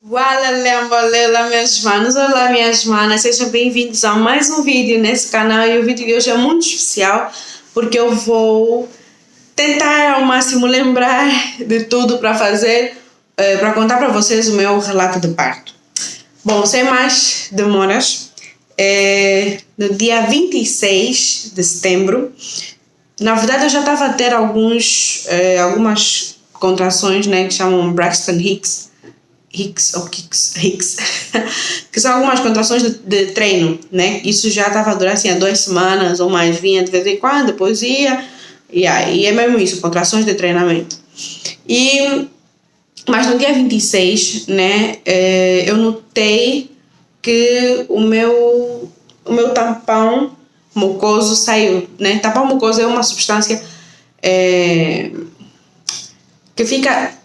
Olá, meus manos, olá, minhas manas, sejam bem-vindos a mais um vídeo nesse canal. E o vídeo de hoje é muito especial porque eu vou tentar ao máximo lembrar de tudo para fazer, para contar para vocês o meu relato de parto. Bom, sem mais demoras, no dia 26 de setembro, na verdade eu já estava a ter algumas contrações, né, que chamam Braxton Hicks, que são algumas contrações de treino, né? Isso já estava a durar assim, há 2 semanas ou mais, vinha de vez em quando, depois ia, e aí é mesmo isso, contrações de treinamento. Mas no dia 26, né, eu notei que o meu tampão mucoso saiu, né? Tampão mucoso é uma substância que fica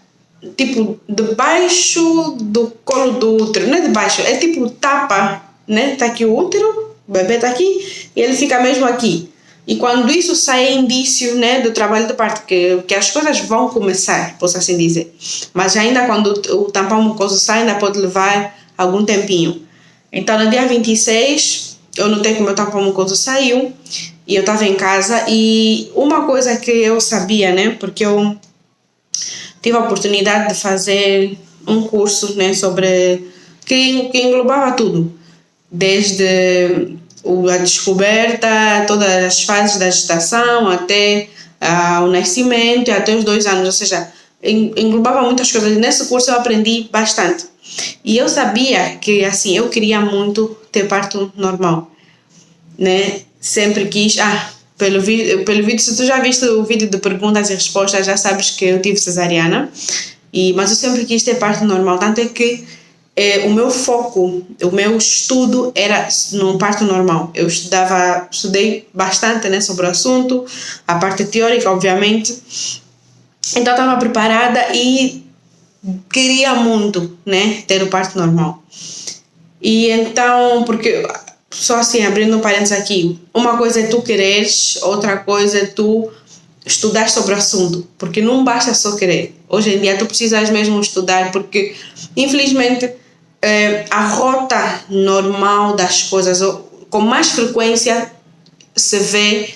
tipo debaixo do colo do útero, não é debaixo, é tipo tapa, né? Tá aqui o útero, o bebê tá aqui e ele fica mesmo aqui. E quando isso sai é indício, né, do trabalho de parto, que as coisas vão começar, posso assim dizer. Mas ainda quando o tampão mucoso sai, ainda pode levar algum tempinho. Então no dia 26 eu notei que o meu tampão mucoso saiu e eu estava em casa, e uma coisa que eu sabia, né, porque eu tive a oportunidade de fazer um curso, né, sobre que englobava tudo, desde a descoberta, todas as fases da gestação até o nascimento e até os 2 anos, ou seja, englobava muitas coisas. Nesse curso eu aprendi bastante e eu sabia que assim eu queria muito ter parto normal, né? Sempre quis. Pelo vídeo, se tu já viste o vídeo de perguntas e respostas, já sabes que eu tive cesariana, mas eu sempre quis ter parto normal, tanto é que o meu foco, o meu estudo era no parto normal. Eu estudei bastante, né, sobre o assunto, a parte teórica, obviamente. Então estava preparada e queria muito, né, ter o parto normal. E então, porque só assim, abrindo um parênteses aqui, uma coisa é tu quereres, outra coisa é tu estudar sobre o assunto, porque não basta só querer. Hoje em dia tu precisas mesmo estudar, porque infelizmente a rota normal das coisas, com mais frequência se vê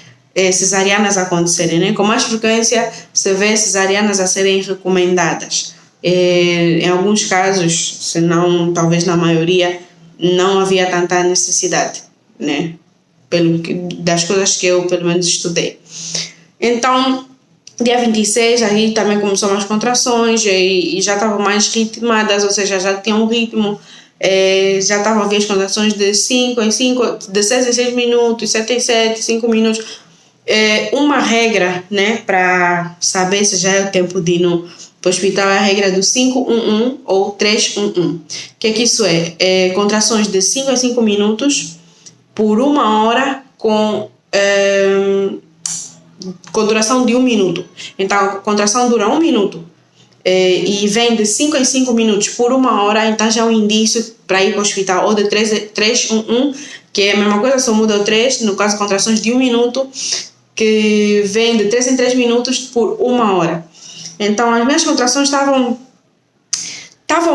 cesarianas acontecerem, né? Com mais frequência se vê cesarianas a serem recomendadas. Em alguns casos, se não talvez na maioria, não havia tanta necessidade, né? Das coisas que eu pelo menos estudei. Então, dia 26 aí também começou umas contrações e já estavam mais ritmadas, ou seja, já tinha um ritmo, já estavam a ver as contrações de 5 em 5, de 6 em 6 minutos, 7 em 7, 5 minutos. Uma regra, né, para saber se já é o tempo de ir no hospital é a regra do 5-1-1 ou 3-1-1. O que isso é? Contrações de 5 em 5 minutos por 1 hora com duração de 1 minuto. Então, a contração dura 1 minuto e vem de 5 em 5 minutos por 1 hora, então já é um indício para ir para o hospital. Ou de 3-1-1, que é a mesma coisa, só muda o 3, no caso, contrações de 1 minuto, que vem de 3 em 3 minutos por 1 hora. Então, as minhas contrações estavam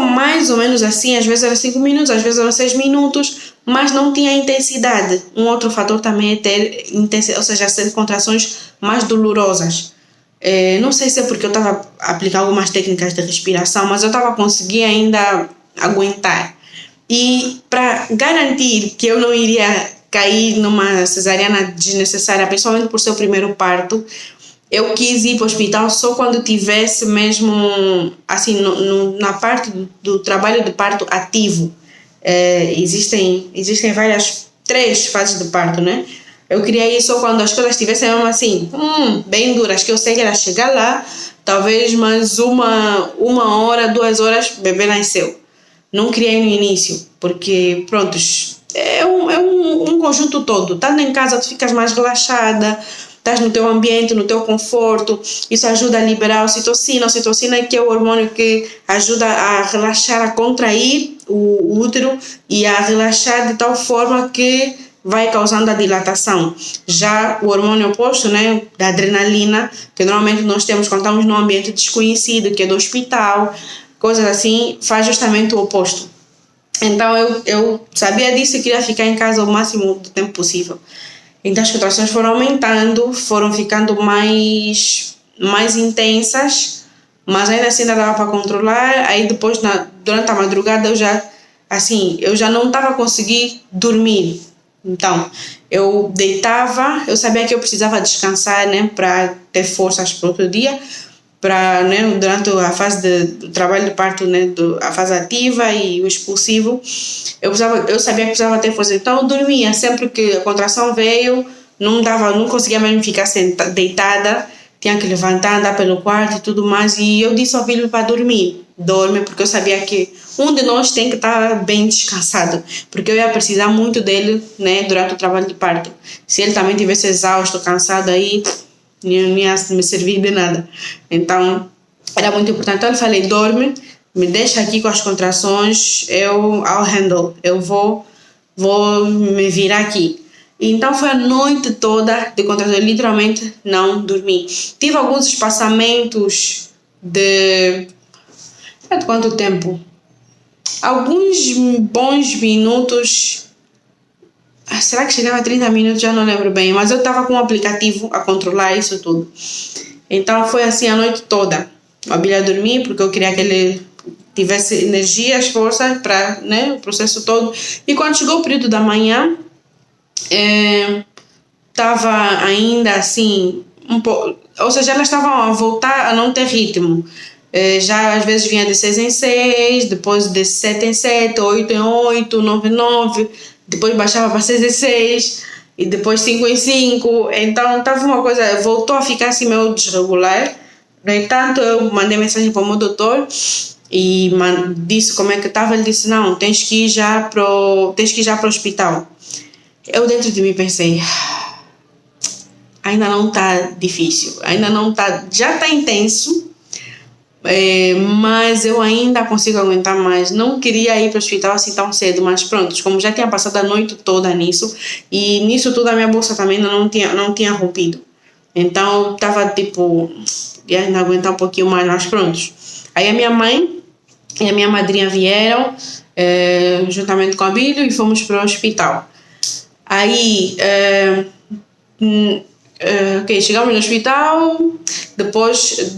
mais ou menos assim, às vezes eram 5 minutos, às vezes eram 6 minutos, mas não tinha intensidade. Um outro fator também é ter intensidade, ou seja, ser contrações mais dolorosas. Não sei se é porque eu estava a aplicar algumas técnicas de respiração, mas eu estava a conseguir ainda aguentar. E para garantir que eu não iria cair numa cesariana desnecessária, principalmente por ser o primeiro parto, eu quis ir para o hospital só quando tivesse mesmo, assim, na parte do trabalho de parto ativo. Existem 3 fases de parto, né? Eu queria ir só quando as coisas estivessem mesmo assim, bem duras, que eu sei que era chegar lá, talvez mais uma hora, 2 horas, o bebê nasceu. Não queria ir no início, porque, pronto, é um conjunto todo. Estando em casa, tu ficas mais relaxada, estás no teu ambiente, no teu conforto, isso ajuda a liberar a ocitocina. A ocitocina é que é o hormônio que ajuda a relaxar, a contrair o útero e a relaxar de tal forma que vai causando a dilatação. Já o hormônio oposto, né, da adrenalina, que normalmente nós temos quando estamos num ambiente desconhecido, que é do hospital, coisas assim, faz justamente o oposto. Então eu sabia disso e queria ficar em casa o máximo do tempo possível. Então as contrações foram aumentando, foram ficando mais intensas, mas ainda assim ainda dava para controlar. Aí depois, durante a madrugada, eu já não estava conseguindo dormir. Então, eu deitava, eu sabia que eu precisava descansar, né, para ter forças para outro dia, para, né, durante a fase do trabalho de parto, né, a fase ativa e o expulsivo, eu sabia que precisava ter força. Então, eu dormia sempre que a contração veio, não conseguia mesmo ficar deitada, tinha que levantar, andar pelo quarto e tudo mais. E eu disse ao filho para dormir. Dorme, porque eu sabia que um de nós tem que estar bem descansado, porque eu ia precisar muito dele, né, durante o trabalho de parto. Se ele também tivesse exausto, cansado, aí não ia me servir de nada. Então, era muito importante. Então, eu falei: dorme, me deixa aqui com as contrações, I'll handle, eu vou me virar aqui. Então foi a noite toda de contração, eu literalmente não dormi. Tive alguns espaçamentos de quanto tempo? Alguns bons minutos. Será que chegava a 30 minutos? Já não lembro bem, mas eu estava com um aplicativo a controlar isso tudo. Então foi assim a noite toda. Eu abria dormir porque eu queria que ele tivesse energias, força para, né, o processo todo. E quando chegou o período da manhã, estava ainda assim um pouco, ou seja, elas estavam a voltar a não ter ritmo. Já às vezes vinha de 6 em 6, depois de 7 em 7, 8 em 8, 9 em 9, depois baixava para 6 em 6 e depois 5 em 5. Então estava uma coisa, voltou a ficar assim meio desregular. No entanto, eu mandei mensagem para o meu doutor e disse como é que estava. Ele disse: não, tens que ir já para o hospital. Eu dentro de mim pensei: ainda não está difícil, ainda não está, já está intenso, mas eu ainda consigo aguentar mais. Não queria ir para o hospital assim tão cedo, mas pronto, como já tinha passado a noite toda nisso, e nisso tudo a minha bolsa também não tinha rompido. Então eu estava tipo, ia ainda aguentar um pouquinho mais, mas pronto. Aí a minha mãe e a minha madrinha vieram, juntamente com a Bíblia, e fomos para o hospital. Aí, ok, chegamos no hospital, depois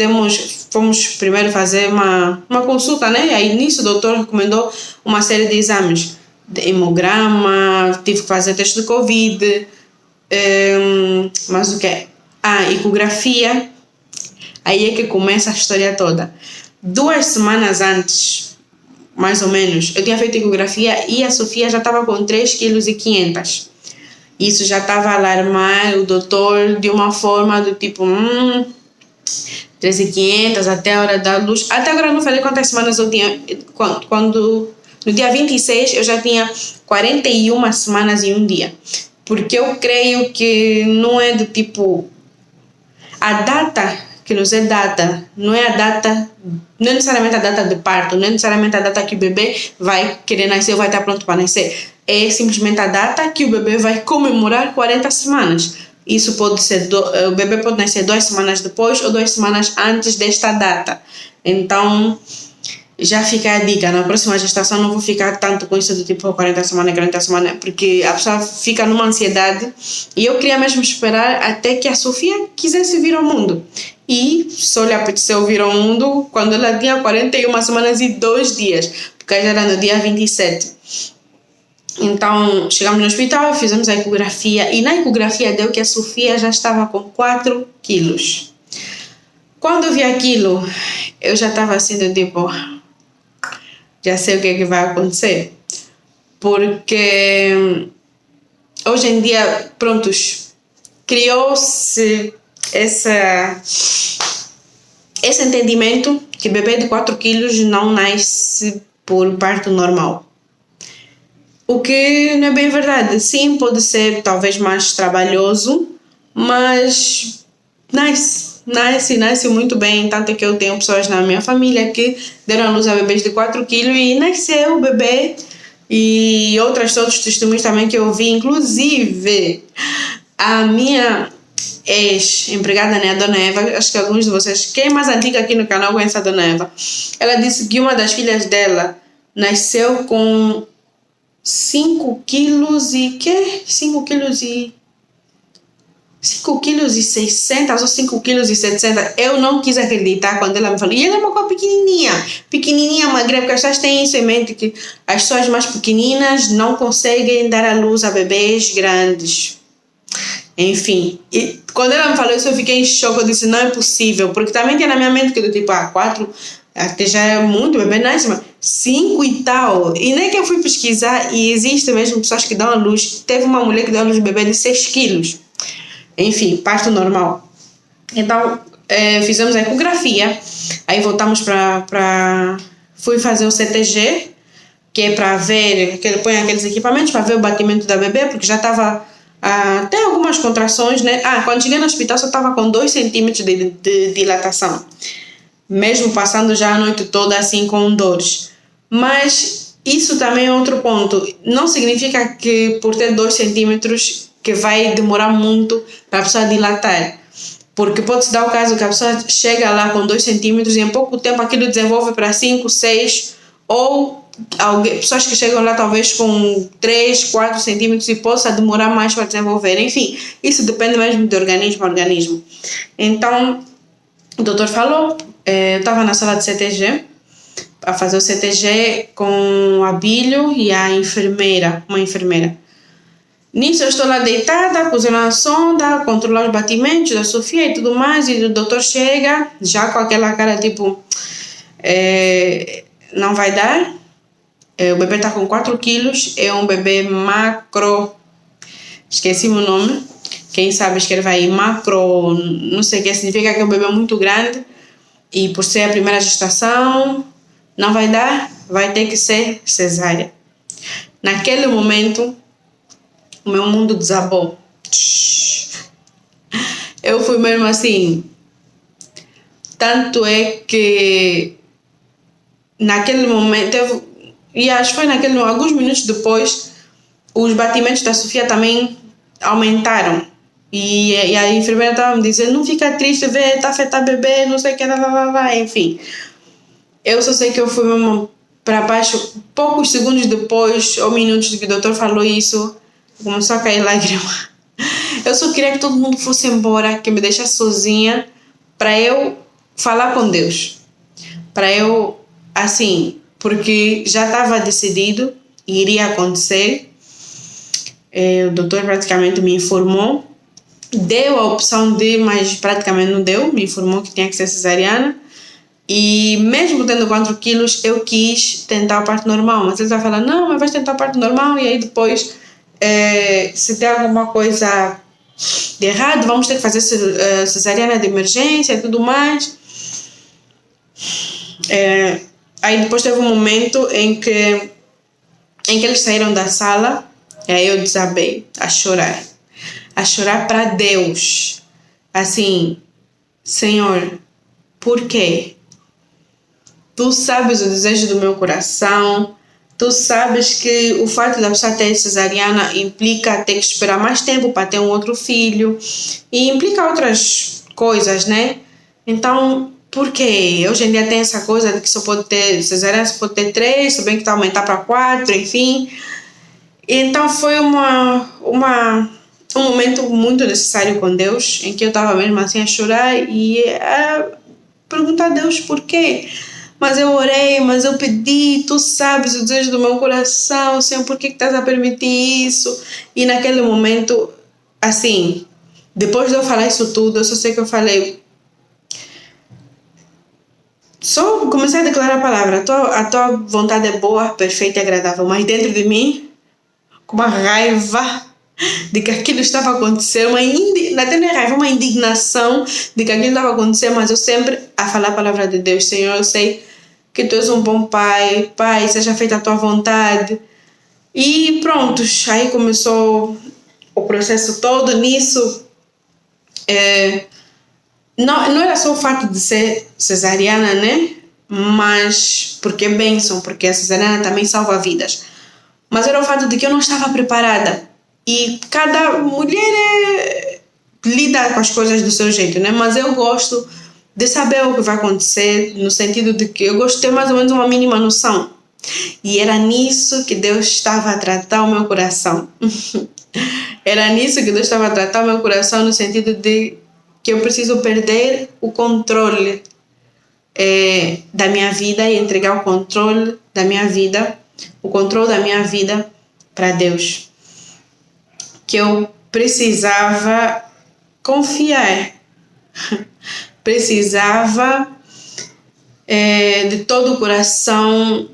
fomos primeiro fazer uma consulta, né? Aí nisso o doutor recomendou uma série de exames, de hemograma, tive que fazer teste de Covid, mas o que? Ecografia. Aí é que começa a história toda. 2 semanas antes, mais ou menos, eu tinha feito ecografia e a Sofia já estava com 3,5 kg. Isso já estava a alarmar o doutor de uma forma do tipo 3,500 até a hora da luz. Até agora eu não falei quantas semanas eu tinha. Quando no dia 26 eu já tinha 41 semanas e um dia. Porque eu creio que não é do tipo. A data que nos é dada não é necessariamente a data de parto, não é necessariamente a data que o bebê vai querer nascer ou vai estar pronto para nascer. É simplesmente a data que o bebê vai comemorar 40 semanas. Isso pode ser, o bebê pode nascer 2 semanas depois ou 2 semanas antes desta data. Então, já fica a dica, na próxima gestação não vou ficar tanto com isso do tipo 40 semanas, porque a pessoa fica numa ansiedade, e eu queria mesmo esperar até que a Sofia quisesse vir ao mundo. E só lhe apeteceu vir ao mundo quando ela tinha 41 semanas e 2 dias, porque já era no dia 27. Então, chegamos no hospital, fizemos a ecografia, e na ecografia deu que a Sofia já estava com 4 quilos. Quando eu vi aquilo, eu já estava assim do tipo, já sei o que é que vai acontecer. Porque hoje em dia, prontos, criou-se esse entendimento que bebê de 4 quilos não nasce por parto normal. O que não é bem verdade. Sim, pode ser talvez mais trabalhoso, mas nasce muito bem. Tanto que eu tenho pessoas na minha família que deram à luz a bebês de 4 quilos e nasceu o bebê. E outros testemunhos também que eu vi, inclusive a minha ex-empregada, né, a Dona Eva, acho que alguns de vocês, quem é mais antiga aqui no canal conhece a Dona Eva, ela disse que uma das filhas dela nasceu com 5 quilos e quê? 5 quilos e 600 ou 5 quilos e 700. Eu não quis acreditar quando ela me falou. E ela é uma coisa pequenininha, magra, porque as pessoas têm isso em mente, que as pessoas mais pequeninas não conseguem dar à luz a bebês grandes. Enfim, e quando ela me falou isso eu fiquei em choque, eu disse, não é possível, porque também tinha na minha mente que do tipo, 4, até já é muito, bebê nasce, mas 5 e tal, e nem que eu fui pesquisar, e existe mesmo pessoas que dão à luz, teve uma mulher que deu à luz bebê de 6 quilos, enfim, parto normal. Então, fizemos a ecografia, aí voltamos fui fazer o CTG, que é para ver, que ele põe aqueles equipamentos para ver o batimento da bebê, porque já estava, tem algumas contrações, né? Quando cheguei no hospital só estava com 2 centímetros de dilatação, mesmo passando já a noite toda assim com dores. Mas isso também é outro ponto, não significa que por ter 2 centímetros que vai demorar muito para a pessoa dilatar. Porque pode-se dar o caso que a pessoa chega lá com 2 centímetros e em pouco tempo aquilo desenvolve para 5, 6, ou pessoas que chegam lá talvez com 3, 4 centímetros e possa demorar mais para desenvolver. Enfim, isso depende mesmo de organismo a organismo. Então, o doutor falou, eu estava na sala de CTG, a fazer o CTG com a Bílio e uma enfermeira. Nisso eu estou lá deitada, cozinhando a sonda, controlar os batimentos da Sofia e tudo mais, e o doutor chega, já com aquela cara tipo, não vai dar, o bebê está com 4 quilos, é um bebê macro, esqueci o nome, quem sabe escreve aí, macro, não sei o que significa, que é um bebê muito grande, e por ser a primeira gestação, não vai dar, vai ter que ser cesárea. Naquele momento, o meu mundo desabou. Eu fui mesmo assim. Tanto é que naquele momento, e acho que foi alguns minutos depois, os batimentos da Sofia também aumentaram. E a enfermeira estava me dizendo, não fica triste, vê, está a afetar bebê, não sei o que, enfim. Eu só sei que eu fui mesmo para baixo, poucos segundos depois, ou minutos que o doutor falou isso, começou a cair lágrima. Eu só queria que todo mundo fosse embora, que me deixasse sozinha, para eu falar com Deus. Para eu, assim, porque já estava decidido, iria acontecer. O doutor praticamente me informou, deu a opção de, mas praticamente não deu, me informou que tinha que ser cesariana. E mesmo tendo 4 quilos, eu quis tentar a parte normal, mas ele vai falar, não, mas vais tentar a parte normal e aí depois, se tem alguma coisa de errado, vamos ter que fazer cesariana de emergência e tudo mais. Aí depois teve um momento em que eles saíram da sala, e aí eu desabei a chorar para Deus, assim, Senhor, por quê? Tu sabes o desejo do meu coração, tu sabes que o fato da pessoa ter cesariana implica ter que esperar mais tempo para ter um outro filho e implica outras coisas, né? Então, por quê? Hoje em dia tem essa coisa de que só pode ter cesariana, só pode ter 3, se bem que está aumentar para 4, enfim. Então foi um momento muito necessário com Deus, em que eu estava mesmo assim a chorar e a perguntar a Deus por quê. Mas eu orei, mas eu pedi, tu sabes o desejo do meu coração, Senhor, por que estás a permitir isso? E naquele momento, assim, depois de eu falar isso tudo, eu só sei que eu falei, só comecei a declarar a palavra, a tua vontade é boa, perfeita e agradável, mas dentro de mim, com uma raiva de que aquilo estava acontecendo, até nem raiva, uma indignação de que aquilo estava acontecendo, mas eu sempre a falar a palavra de Deus, Senhor, eu sei que tu és um bom pai, Pai, seja feita a tua vontade. E pronto, aí começou o processo todo. Nisso, não era só o fato de ser cesariana, né? Mas, porque é bênção, porque a cesariana também salva vidas. Mas era o fato de que eu não estava preparada. E cada mulher lida com as coisas do seu jeito, né? Mas eu gosto de saber o que vai acontecer, no sentido de que eu gosto de ter mais ou menos uma mínima noção. E era nisso que Deus estava a tratar o meu coração. Era nisso que Deus estava a tratar o meu coração, no sentido de que eu preciso perder o controle da minha vida e entregar o controle da minha vida, o controle da minha vida para Deus. Que eu precisava confiar, precisava de todo o coração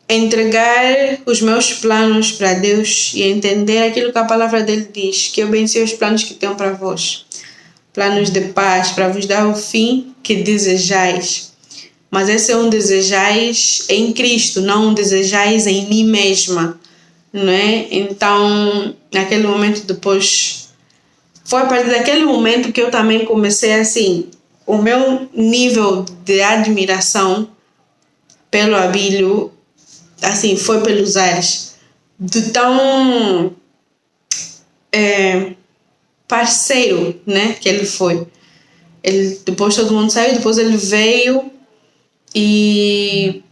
entregar os meus planos para Deus e entender aquilo que a palavra dele diz, que eu bem sei os planos que tenho para vós, planos de paz, para vos dar o fim que desejais. Mas esse é um desejais em Cristo, não um desejais em mim mesma, não é? Então, naquele momento depois, foi a partir daquele momento que eu também comecei assim, o meu nível de admiração pelo Abílio, assim, foi pelos ares, de tão parceiro, né, que ele foi. Ele, depois todo mundo saiu, depois ele veio e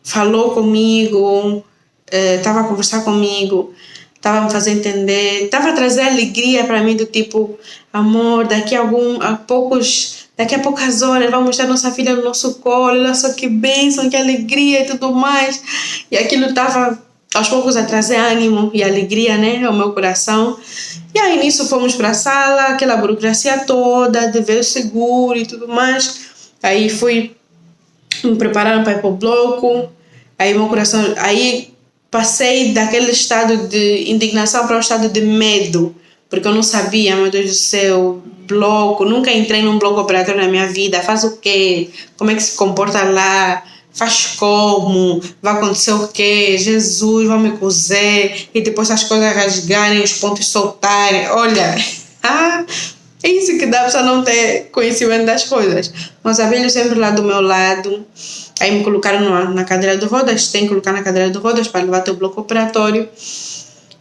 falou comigo, estava a conversar comigo, estava a me fazer entender, estava a trazer alegria para mim, do tipo, amor, daqui a poucas horas vamos ter nossa filha no nosso colo, olha só que bênção, que alegria e tudo mais. E aquilo estava aos poucos a trazer ânimo e alegria, né, ao meu coração. E aí nisso fomos para a sala, aquela burocracia toda, de ver o seguro e tudo mais. Aí me prepararam para ir para o bloco, aí meu coração, aí passei daquele estado de indignação para o estado de medo, porque eu não sabia, meu Deus do céu, bloco, nunca entrei num bloco operatório na minha vida, faz o quê? Como é que se comporta lá? Faz como? Vai acontecer o quê? Jesus, vão me cozer, e depois as coisas rasgarem, os pontos soltarem, olha, é isso que dá para não ter conhecimento das coisas. Mas Abílio sempre lá do meu lado. Aí me colocaram na cadeira de rodas, tem que colocar na cadeira de rodas para levar teu bloco operatório.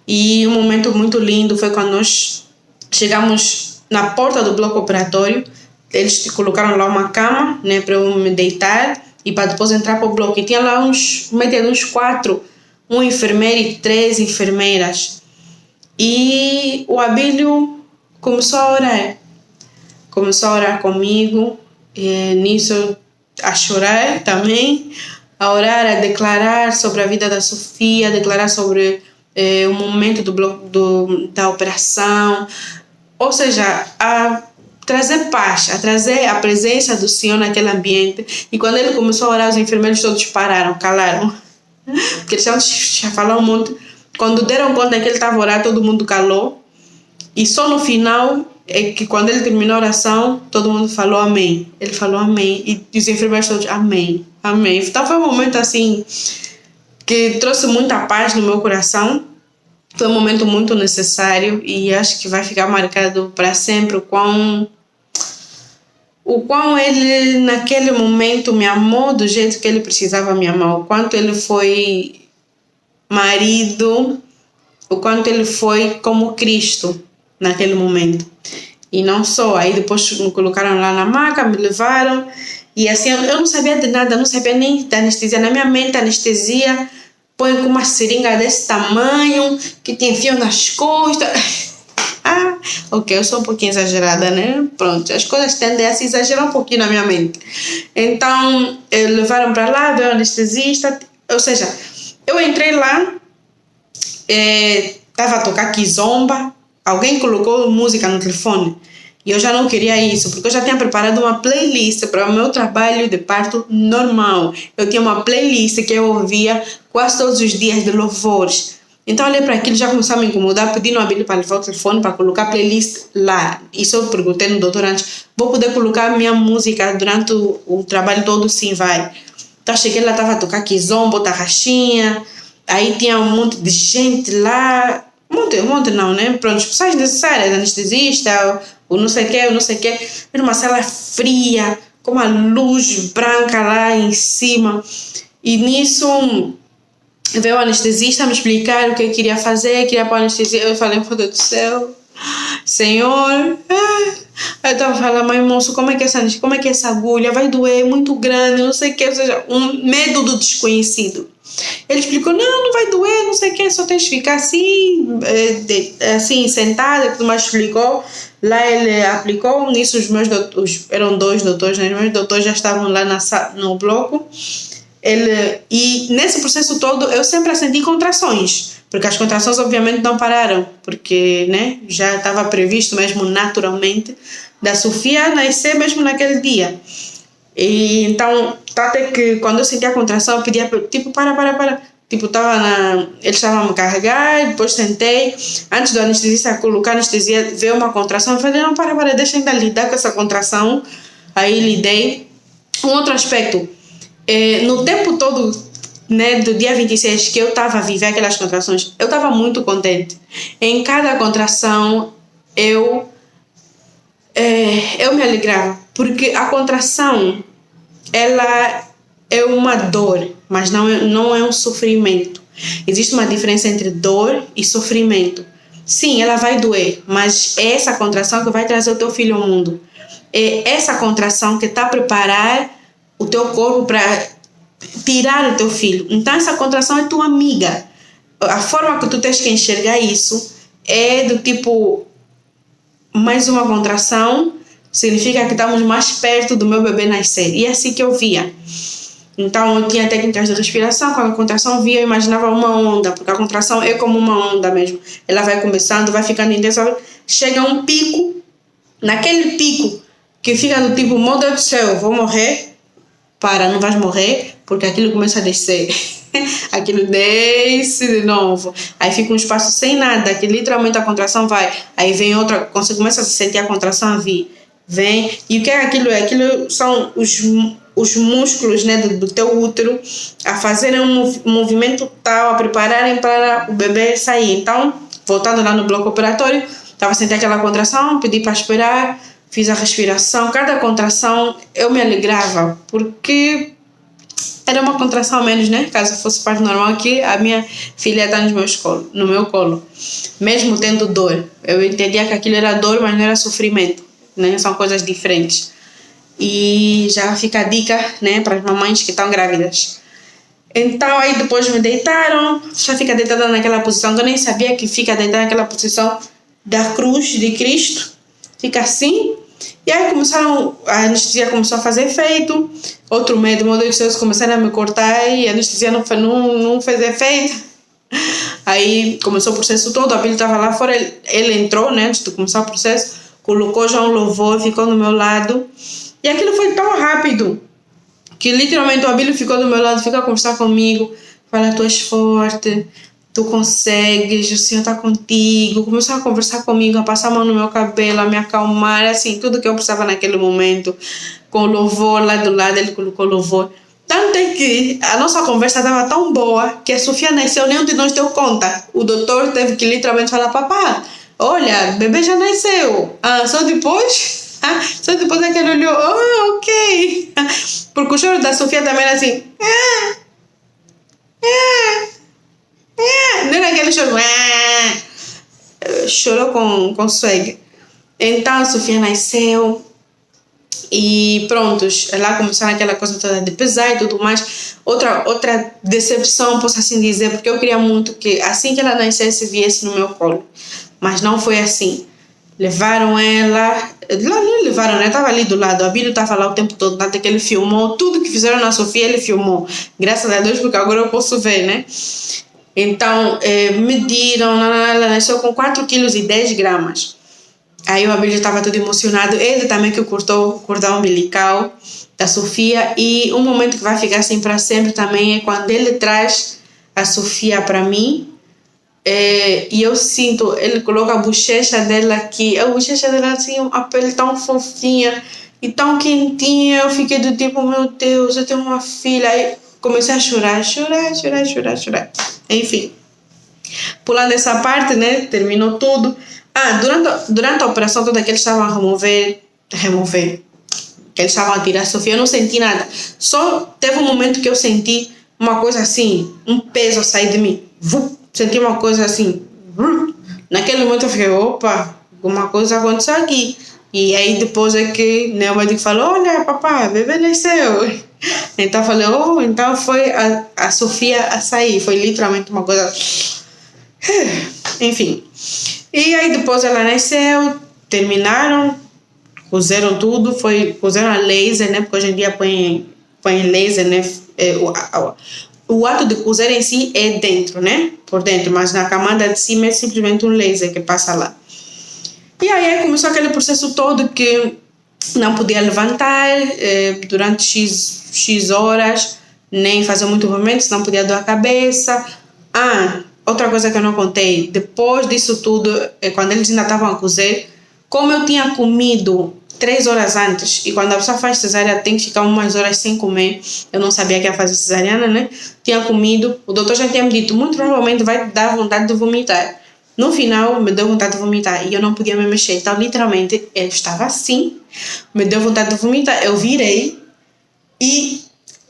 E um momento muito lindo foi quando nós chegamos na porta do bloco operatório. Eles colocaram lá uma cama, né, para eu me deitar e para depois entrar para o bloco. E tinha lá uns 4, um enfermeiro e 3 enfermeiras. E o Abílio começou a orar comigo, e nisso a chorar também, a orar, a declarar sobre a vida da Sofia, a declarar sobre o momento da operação, ou seja, a trazer paz, a trazer a presença do Senhor naquele ambiente. E quando ele começou a orar, os enfermeiros todos pararam, calaram, porque eles estavam a falar um monte. Quando deram conta que ele estava a orar, todo mundo calou. E só no final é que, quando ele terminou a oração, todo mundo falou amém. Ele falou amém. E os enfermeiros todos, amém, amém. Então foi um momento assim que trouxe muita paz no meu coração. Foi um momento muito necessário e acho que vai ficar marcado para sempre o quão ele naquele momento me amou do jeito que ele precisava me amar. O quanto ele foi marido, o quanto ele foi como Cristo naquele momento. E não só, aí depois me colocaram lá na maca, me levaram, e assim, eu não sabia de nada, não sabia nem da anestesia. Na minha mente, a anestesia põe com uma seringa desse tamanho, que tem fio nas costas. Ok, eu sou um pouquinho exagerada, né? Pronto, as coisas tendem a se exagerar um pouquinho na minha mente. Então, levaram para lá, veio o anestesista, ou seja, eu entrei lá, estava a tocar Kizomba, alguém colocou música no telefone e eu já não queria isso, porque eu já tinha preparado uma playlist para o meu trabalho de parto normal. Eu tinha uma playlist que eu ouvia quase todos os dias de louvores. Então olhei para aquilo, já começou a me incomodar, pedi no Abílio para levar o telefone para colocar a playlist lá. Isso eu perguntei no doutor antes, vou poder colocar a minha música durante o trabalho todo? Sim, vai. Então cheguei lá, estava a tocar Kizomba, Tarraxinha, aí tinha um monte de gente lá, um monte não, né? Pronto, as pessoas necessárias, anestesista, o não sei o que. Era uma sala fria, com uma luz branca lá em cima. E nisso veio o anestesista me explicar o que eu queria fazer, queria pôr anestesia. Eu falei, meu Deus do céu, Senhor, aí eu estava falando, mas moço, como é que é essa agulha? Vai doer, muito grande, não sei o que, ou seja, um medo do desconhecido. Ele explicou, não vai doer, não sei o que, só tens de ficar assim, assim, sentada, tudo mais explicou. Lá ele aplicou, nisso os meus doutores, eram 2 doutores, né? Os meus doutores já estavam lá no bloco. E nesse processo todo eu sempre senti contrações, porque as contrações obviamente não pararam, porque né, já estava previsto mesmo naturalmente da Sofia nascer mesmo naquele dia. E então, até que quando eu senti a contração, eu pedia, tipo, para. Tipo, eles estavam a me carregar, depois sentei. Antes do anestesista colocar anestesia, veio uma contração. Eu falei, não, para, deixa ainda lidar com essa contração. Aí lidei. Um outro aspecto, no tempo todo, né, do dia 26 que eu estava a viver aquelas contrações, eu estava muito contente. Em cada contração, eu me alegrava, porque a contração, ela é uma dor, mas não é um sofrimento. Existe uma diferença entre dor e sofrimento. Sim, ela vai doer, mas é essa contração que vai trazer o teu filho ao mundo. É essa contração que está a preparar o teu corpo para tirar o teu filho. Então essa contração é tua amiga. A forma que tu tens que enxergar isso é do tipo, mais uma contração significa que estamos mais perto do meu bebê nascer. E é assim que eu via. Então eu tinha técnicas de respiração. Quando a contração via, eu imaginava uma onda, porque a contração é como uma onda mesmo. Ela vai começando, vai ficando intensa, chega a um pico. Naquele pico que fica do tipo, meu Deus do céu, vou morrer. Não vais morrer, porque aquilo começa a descer. Aquilo desce de novo. Aí fica um espaço sem nada, que literalmente a contração vai. Aí vem outra, quando você começa a sentir a contração vir, vem. E o que é aquilo? Aquilo são os músculos, né, do teu útero a fazerem um movimento tal, a prepararem para o bebê sair. Então, voltando lá no bloco operatório, estava sentindo aquela contração, pedi para esperar, fiz a respiração. Cada contração eu me alegrava, porque era uma contração a menos, né? Caso fosse parte normal, que a minha filha está no meu colo. Mesmo tendo dor. Eu entendia que aquilo era dor, mas não era sofrimento, né? São coisas diferentes. E já fica a dica, né, para as mamães que estão grávidas. Então, aí depois me deitaram, já fica deitada naquela posição, que eu nem sabia que fica deitada naquela posição da cruz de Cristo. Fica assim. E aí a anestesia começou a fazer efeito. Outro medo, meu Deus do céu, começaram a me cortar e a anestesia não fez efeito. Aí começou o processo todo, a Bíblia estava lá fora, ele entrou, né, antes de começar o processo, colocou já um louvor, ficou do meu lado. E aquilo foi tão rápido que literalmente o Abílio ficou do meu lado, ficou a conversar comigo, fala, tu és forte, tu consegues, o Senhor está contigo. Começou a conversar comigo, a passar a mão no meu cabelo, a me acalmar, assim, tudo que eu precisava naquele momento, com o louvor lá do lado, ele colocou louvor. Tanto é que a nossa conversa estava tão boa que a Sofia nasceu, nenhum de nós deu conta. O doutor teve que literalmente falar, papá, olha, o bebê já nasceu. Só depois? Só depois é que ele olhou, ok. Porque o choro da Sofia também era assim, não era aquele choro, chorou com swag. Então a Sofia nasceu e prontos, lá começaram aquela coisa toda de pesar e tudo mais. Outra decepção, posso assim dizer, porque eu queria muito que assim que ela nascesse viesse no meu colo, mas não foi assim. Levaram ela, lá não levaram, né? Estava ali do lado, o Abílio estava lá o tempo todo, até que ele filmou, tudo que fizeram na Sofia ele filmou, graças a Deus, porque agora eu posso ver, né? Então, mediram, ela nasceu com 4 quilos e 10 gramas. Aí o Abílio estava todo emocionado, ele também que cortou o cordão umbilical da Sofia, e um momento que vai ficar assim para sempre também é quando ele traz a Sofia para mim. E eu sinto, ele coloca a bochecha dela aqui, a bochecha dela assim, uma pele tão fofinha e tão quentinha. Eu fiquei do tipo, meu Deus, eu tenho uma filha. Aí comecei a chorar. Enfim, pulando essa parte, né, terminou tudo. Durante a operação toda que eles estavam a remover, que eles estavam a tirar a Sofia, eu não senti nada. Só teve um momento que eu senti uma coisa assim, um peso sair de mim. Senti uma coisa assim. Naquele momento eu fiquei, opa, uma coisa aconteceu aqui. E aí depois é que, né, o médico falou, olha, papai, bebê nasceu. Então eu falei, oh, então foi a Sofia a sair. Foi literalmente uma coisa... Enfim. E aí depois ela nasceu, terminaram, puseram tudo, puseram a laser, né? Porque hoje em dia põe laser, né? O ato de cozer em si é dentro, né? Por dentro, mas na camada de cima é simplesmente um laser que passa lá. E aí começou aquele processo todo que não podia levantar durante X horas, nem fazer muito movimento, senão podia doer a cabeça. Outra coisa que eu não contei, depois disso tudo, quando eles ainda estavam a cozer, como eu tinha comido 3 horas antes, e quando a pessoa faz cesárea tem que ficar umas horas sem comer, eu não sabia que ia fazer cesariana, né? Tinha comido, o doutor já tinha me dito, muito provavelmente vai dar vontade de vomitar. No final, me deu vontade de vomitar e eu não podia me mexer. Então, literalmente, eu estava assim, me deu vontade de vomitar. Eu virei e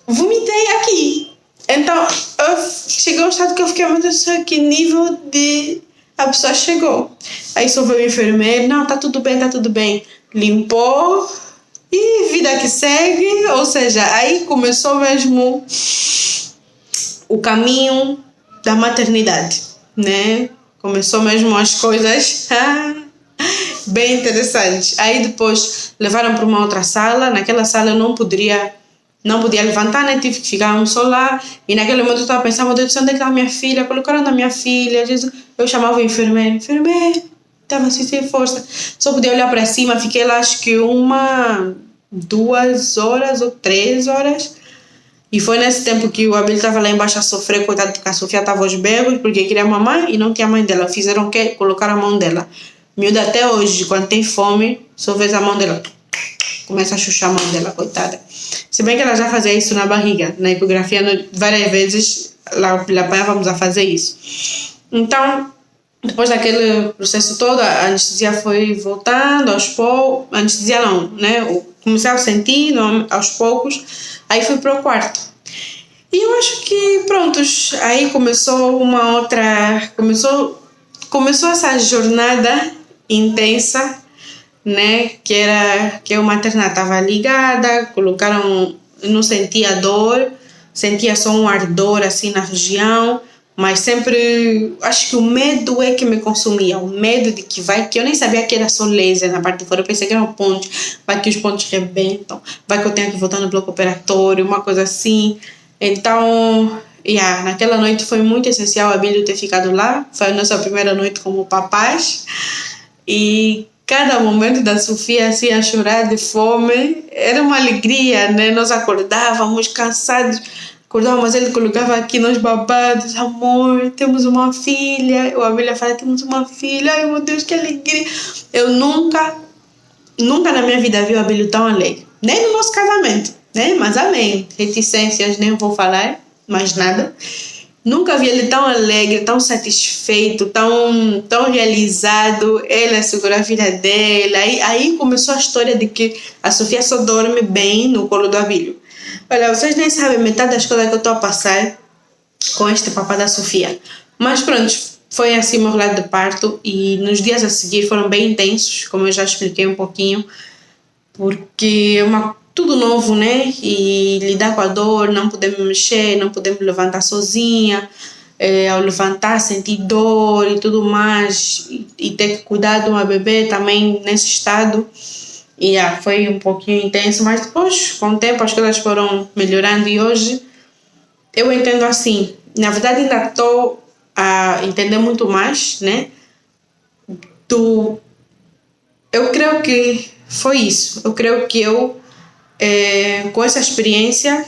vomitei aqui. Então, chegou um estado que eu fiquei, meu Deus do céu, que nível de... A pessoa chegou. Aí só veio o enfermeiro, não, tá tudo bem, tá tudo bem. Limpou e vida que segue. Ou seja, aí começou mesmo o caminho da maternidade, né? Começou mesmo as coisas bem interessantes. Aí depois levaram para uma outra sala. Naquela sala eu não podia levantar, né? Tive que ficar só lá. E naquele momento eu estava pensando, meu Deus do céu, onde é que está a minha filha? Colocaram na minha filha. Eu chamava o enfermeiro. Estava assim sem força. Só podia olhar para cima. Fiquei lá acho que 2 horas ou 3 horas. E foi nesse tempo que o Abel estava lá embaixo a sofrer, coitado, porque a Sofia estava aos berros, porque queria mamãe e não tinha mãe dela. Fizeram o quê? Colocaram a mão dela. Miúda até hoje, quando tem fome, só vês a mão dela. Começa a chuchar a mão dela, coitada. Se bem que ela já fazia isso na barriga. Na ecografia, várias vezes, lá apanhávamos a fazer isso. Então, depois daquele processo todo, a anestesia foi voltando aos poucos. Anestesia não, né? Comecei a sentir aos poucos. Aí fui para o quarto. E eu acho que, prontos, aí começou uma outra... Começou essa jornada intensa, né? Que o maternário estava ligada, colocaram... Eu não sentia dor, sentia só um ardor assim na região, mas sempre... Acho que o medo é que me consumia. O medo de que eu nem sabia que era só laser na parte de fora. Eu pensei que eram pontos. Vai que os pontos rebentam. Vai que eu tenho que voltar no bloco operatório. Uma coisa assim. Então, naquela noite foi muito essencial a Bílio ter ficado lá. Foi a nossa primeira noite como papais. E cada momento da Sofia assim a chorar de fome era uma alegria, né? Nós acordávamos cansados. Mas ele colocava aqui nos babados, amor, temos uma filha. O Abelha fala, temos uma filha. Ai, meu Deus, que alegria. Eu nunca na minha vida vi o Abelho tão alegre. Nem no nosso casamento, né? Mas amém. Reticências, nem vou falar mais nada. Nunca vi ele tão alegre, tão satisfeito, tão realizado. Ele assegurou a filha dele. Aí começou a história de que a Sofia só dorme bem no colo do Abelho. Olha, vocês nem sabem metade das coisas que eu estou a passar com este papá da Sofia. Mas pronto, foi assim o meu relato de parto e nos dias a seguir foram bem intensos, como eu já expliquei um pouquinho, porque é tudo novo, né? E lidar com a dor, não poder me mexer, não poder me levantar sozinha, ao levantar sentir dor e tudo mais, e ter que cuidar de uma bebê também nesse estado. Foi um pouquinho intenso, mas depois, com o tempo, as coisas foram melhorando e hoje eu entendo assim. Na verdade, ainda estou a entender muito mais, né? Eu creio que foi isso. Eu creio que com essa experiência,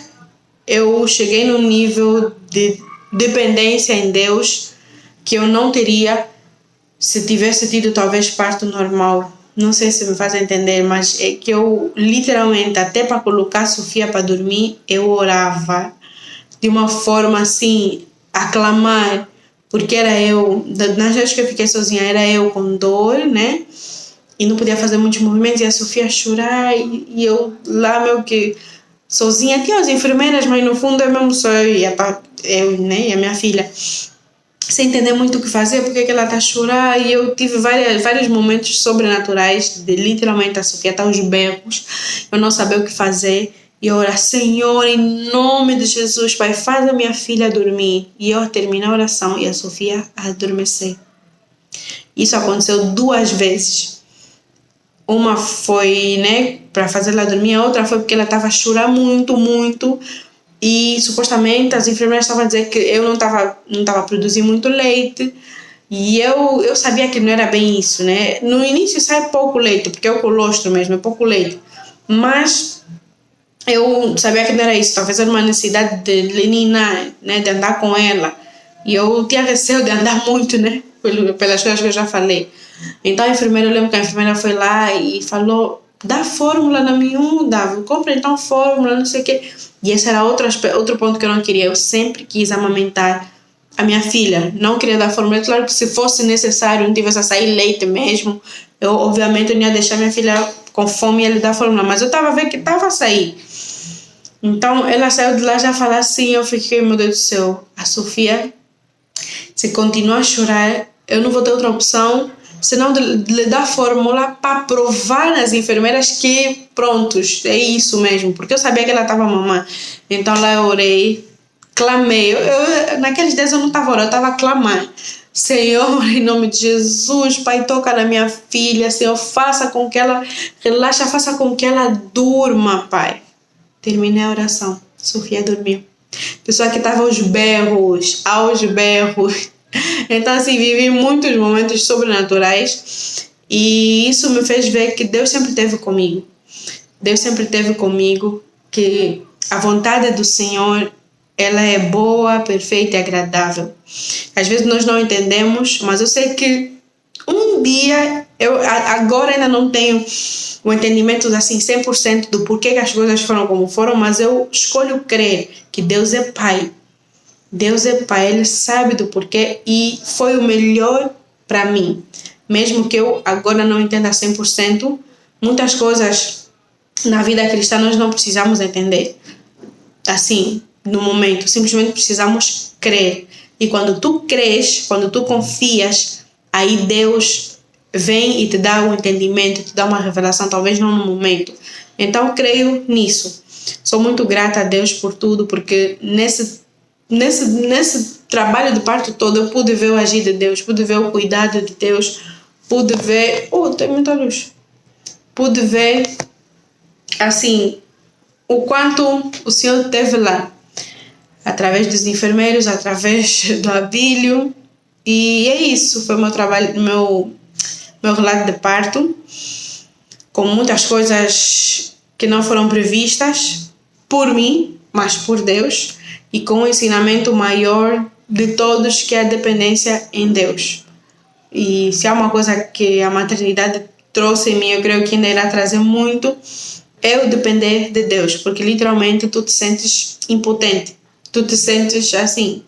eu cheguei num nível de dependência em Deus que eu não teria se tivesse tido talvez parto normal. Não sei se me faz entender, mas é que eu literalmente, até para colocar a Sofia para dormir, eu orava de uma forma assim, a clamar, porque era eu, nas vezes que eu fiquei sozinha, era eu com dor, né? E não podia fazer muitos movimentos, e a Sofia a chorar, e eu lá meio que sozinha. Tinha as enfermeiras, mas no fundo é mesmo só eu, né? E a minha filha. sem entender muito o que fazer, porque que ela está a chorar, e eu tive vários momentos sobrenaturais, de literalmente a Sofia estar aos berros, eu não sabia o que fazer, e eu orar, Senhor, em nome de Jesus, Pai, faz a minha filha dormir, e eu terminei a oração, e a Sofia adormecer. Isso aconteceu 2 vezes. Uma foi, né, para fazer ela dormir, a outra foi porque ela estava a chorar muito, muito, e supostamente as enfermeiras estavam a dizer que eu não estava produzindo muito leite, e eu sabia que não era bem isso, né? No início sai pouco leite, porque é o colostro mesmo, é pouco leite, mas eu sabia que não era isso, talvez era uma necessidade de Lenina, né, de andar com ela, e eu tinha receio de andar muito, né, pelas coisas que eu já falei. Então a enfermeira, eu lembro que a enfermeira foi lá e falou, dá fórmula na miúda, compra então fórmula, não sei o quê. E esse era outro ponto que eu não queria, eu sempre quis amamentar a minha filha, não queria dar fórmula. Claro que se fosse necessário, não tivesse a sair leite mesmo, eu obviamente não ia deixar minha filha com fome e ele dar fórmula, mas eu estava vendo que estava a sair. Então ela saiu de lá já falar assim, eu fiquei, meu Deus do céu, a Sofia, se continuar a chorar, eu não vou ter outra opção senão de lhe dar fórmula para provar às enfermeiras que, prontos, é isso mesmo, porque eu sabia que ela estava mamãe. Então lá eu orei, clamei, naqueles dias eu não estava orando, eu estava a clamar. Senhor, em nome de Jesus, Pai, toca na minha filha, Senhor, faça com que ela relaxe, faça com que ela durma, Pai. Terminei a oração, Sofia dormiu. Pessoa que estava aos berros. Então, assim, vivi muitos momentos sobrenaturais e isso me fez ver que Deus sempre esteve comigo. Deus sempre esteve comigo, que a vontade do Senhor, ela é boa, perfeita e agradável. Às vezes nós não entendemos, mas eu sei que um dia, eu agora ainda não tenho o entendimento assim 100% do porquê que as coisas foram como foram, mas eu escolho crer que Deus é Pai. Deus é Pai, Ele sabe do porquê e foi o melhor para mim. Mesmo que eu agora não entenda 100%, muitas coisas na vida cristã nós não precisamos entender. Assim, no momento, simplesmente precisamos crer. E quando tu crês, quando tu confias, aí Deus vem e te dá um entendimento, te dá uma revelação, talvez não no momento. Então, creio nisso. Sou muito grata a Deus por tudo, porque nesse trabalho de parto todo eu pude ver o agir de Deus, pude ver o cuidado de Deus, pude ver... tem muita luz. Pude ver, assim, o quanto o Senhor esteve lá, através dos enfermeiros, através do Abílio, e é isso, foi meu trabalho, meu relato de parto, com muitas coisas que não foram previstas por mim, mas por Deus, e com o ensinamento maior de todos, que é a dependência em Deus. E se há uma coisa que a maternidade trouxe em mim, eu creio que ainda irá trazer muito, é o depender de Deus, porque literalmente tu te sentes impotente, tu te sentes assim,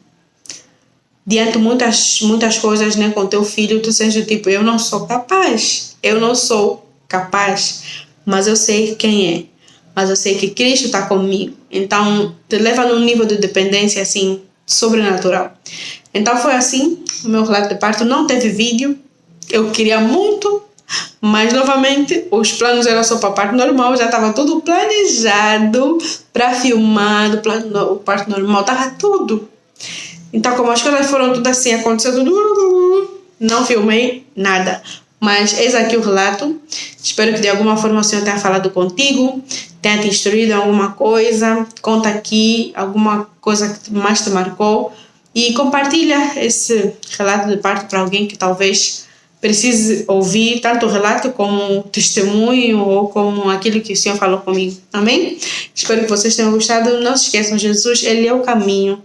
diante de muitas coisas, né, com teu filho, tu sentes tipo, eu não sou capaz, mas eu sei quem é, mas eu sei que Cristo está comigo, então te leva num nível de dependência assim, sobrenatural. Então foi assim, o meu relato de parto não teve vídeo, eu queria muito, mas novamente os planos eram só para parto normal, já estava tudo planejado para filmar, o parto normal, estava tudo. Então, como as coisas foram tudo assim, acontecendo, não filmei nada. Mas eis aqui o relato. Espero que de alguma forma o Senhor tenha falado contigo, tenha te instruído em alguma coisa. Conta aqui alguma coisa que mais te marcou e compartilha esse relato de parto para alguém que talvez precise ouvir tanto o relato como o testemunho ou como aquilo que o Senhor falou comigo. Amém? Espero que vocês tenham gostado. Não se esqueçam, Jesus, Ele é o caminho,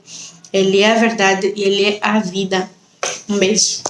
Ele é a verdade e Ele é a vida. Um beijo.